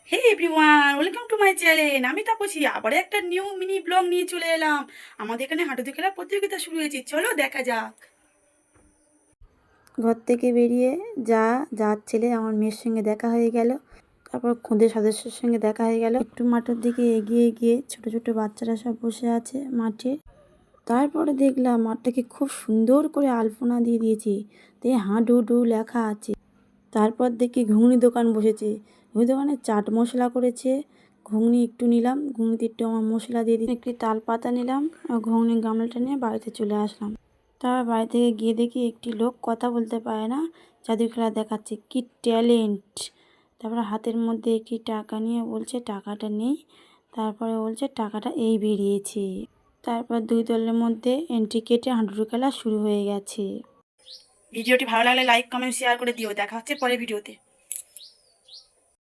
Hey everyone, welcome to my channel. আমি তাপসী আবার একটা নিউ মিনি ব্লগ নিয়ে চলে এলাম। আমাদের এখানে হাঁটুতে খেলার প্রতিযোগিতা শুরু হয়েছে, চলো দেখা যাক। ঘর থেকে বেরিয়ে যার ছেলে আমার মেয়ের সঙ্গে দেখা হয়ে গেল। তারপর খুদে সদস্যের সঙ্গে দেখা হয়ে গেল। একটু মাঠের দিকে এগিয়ে গিয়ে ছোট ছোট বাচ্চারা সব বসে আছে মাঠে। তারপরে দেখলাম মাঠটাকে খুব সুন্দর করে আলপনা দিয়ে দিয়েছে, তে হাডুডু লেখা আছে। তারপর দেখি ঘুগনি দোকান বসেছে, ওই দোকানে চাট মশলা করেছে। ঘুগনি একটু নিলাম, ঘুগনিতে একটু আমার মশলা দিয়ে দিই, একটি তাল পাতা নিলাম আর ঘুগনির গামলাটা নিয়ে বাড়িতে চলে আসলাম। তারপর বাড়ি থেকে গিয়ে দেখি একটি লোক কথা বলতে পারে না, জাদু খেলা দেখাচ্ছে, কি ট্যালেন্ট। তারপরে হাতের মধ্যে একটি টাকা নিয়ে বলছে টাকাটা নেই, তারপরে বলছে টাকাটা এই বেরিয়েছে। তারপর দুই দলের মধ্যে এন্ট্রি কেটে হাডুডু খেলা শুরু হয়ে গেছে। ভিডিওটি ভালো লাগলে লাইক কমেন্ট শেয়ার করে দিও। দেখা হচ্ছে পরের ভিডিওতে।